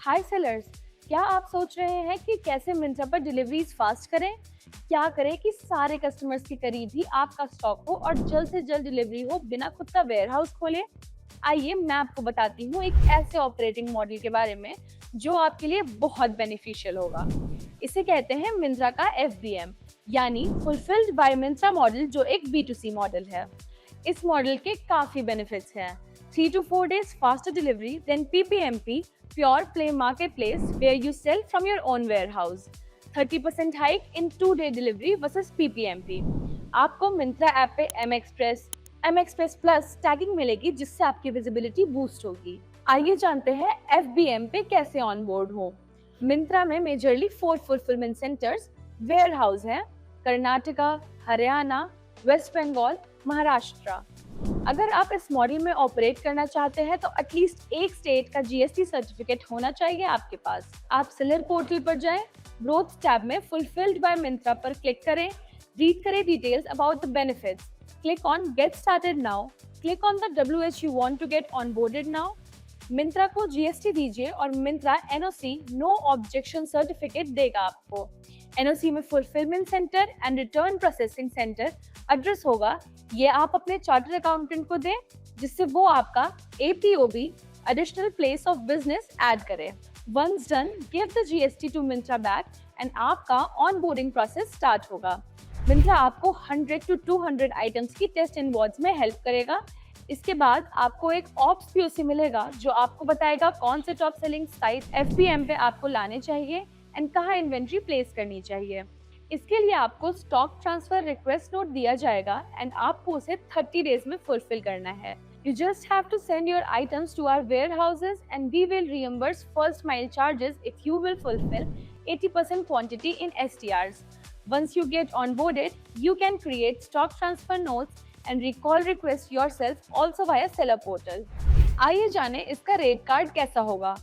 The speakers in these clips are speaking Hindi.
हाय सेलर्स, क्या आप सोच रहे हैं कि कैसे मिंत्रा पर डिलीवरीज फास्ट करें? क्या करें कि सारे कस्टमर्स के करीब ही आपका स्टॉक हो और जल्द से जल्द डिलीवरी हो बिना खुद का वेयरहाउस खोले? आइए मैं आपको बताती हूँ एक ऐसे ऑपरेटिंग मॉडल के बारे में जो आपके लिए बहुत बेनिफिशियल होगा। इसे कहते हैं मिंत्रा का FBM, यानी फुलफिल्ड बाय मिंत्रा मॉडल, जो एक B2C मॉडल है। इस मॉडल के काफी बेनिफिट्स हैं। 3 to 4 days faster delivery than PPMP, pure play marketplace where you sell from your own warehouse. 30% hike in 2-day delivery versus PPMP. आपको मिंत्रा ऐप पे M एक्सप्रेस प्लस टैगिंग मिलेगी, जिससे आपकी विजिबिलिटी बूस्ट होगी। आइए जानते हैं FBM पे कैसे ऑन बोर्ड हो। मिंत्रा में majorly 4 fulfilment centres warehouse हैं: कर्नाटका, हरियाणा, वेस्ट बंगाल, महाराष्ट्र। अगर आप इस मॉडल में ऑपरेट करना चाहते हैं तो एटलीस्ट एक स्टेट का GST सर्टिफिकेट होना चाहिए आपके पास। आप सेलर पोर्टल पर जाएं, ग्रोथ टैब में फुलफिल्ड बाय मिंत्रा पर क्लिक करें, रीड करें details about the benefits, click on get started now, click on the WH you want to get onboarded now. Myntra को GST दीजिए और Myntra NOC no objection certificate देगा आपको। NOC में fulfilment centre and return processing centre address होगा। ये आप अपने चार्टर्ड अकाउंटेंट को दें, जिससे वो आपका APOB additional place of business add करे। Once done, give the GST to Myntra back end आपका ऑनबोर्डिंग प्रोसेस स्टार्ट होगा। मिंत्रा आपको 100 to 200 आइटम्स की टेस्ट इनवॉइस में हेल्प करेगा। इसके बाद आपको एक ऑप्स POC मिलेगा जो आपको बताएगा कौन से टॉप सेलिंग साइट FBM पे आपको लाने चाहिए एंड कहाँ इन्वेंट्री प्लेस करनी चाहिए। इसके लिए आपको स्टॉक ट्रांसफर रिक्वेस्ट नोट दिया जाएगा एंड आपको उसे 30 डेज में फुलफिल करना है। You just have to send your items to our warehouses and we will reimburse first mile charges if you will fulfill 80% quantity in STRs. Once you get onboarded, you can create stock transfer notes and recall request yourself also via seller portal. आइए जाने इसका रेट कार्ड कैसा होगा।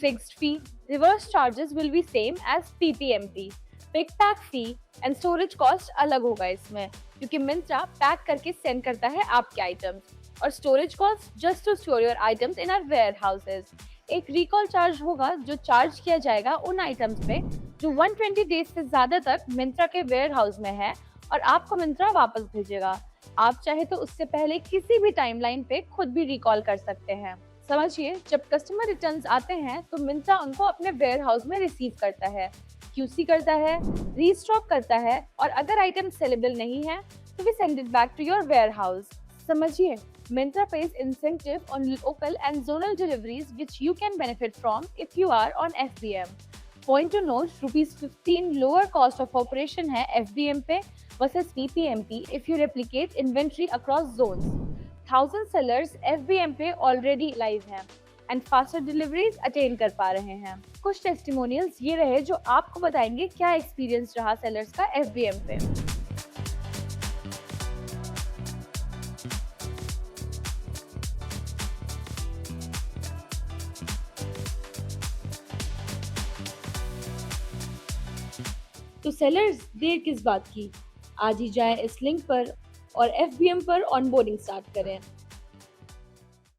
Fixed fee, reverse charges will be same as PPMP. Pick pack fee and storage cost अलग होगा इसमें, क्योंकि मिंत्रा पैक करके सेंड करता है आपके आइटम्स, और storage cost just to store your items in our warehouses. एक रिकॉल चार्ज होगा जो चार्ज किया जाएगा उन आइटम्स पे जो 120 डेज से ज्यादा तक मिंत्रा के वेयर हाउस में है और आपको मिंत्रा वापस भेजेगा। आप चाहे तो उससे पहले किसी भी टाइमलाइन पे खुद भी रिकॉल कर सकते हैं। समझिए, जब कस्टमर रिटर्न्स आते हैं तो मिंत्रा उनको अपने वेयर हाउस में रिसीव करता है, QC करता है, रीस्टॉक करता है, और अगर आइटम सेलेबल नहीं है तो we send it back to your warehouse. समझिए, Myntra pays incentive on local and zonal deliveries which you can benefit from if you are on FBM. Point to note, ₹15 lower cost of operation है FBM पे versus PPMP if you replicate inventory across zones. 1000 sellers FBM पे already live हैं एंड फास्टर डिलीवरीज अटेन कर पा रहे हैं। कुछ टेस्टिमोनियल्स ये रहे जो आपको बताएंगे क्या एक्सपीरियंस रहा सेलर्स का FBM पे। तो सेलर्स, देर किस बात की, आज ही जाएं इस लिंक पर और FBM पर ऑनबोर्डिंग स्टार्ट करें।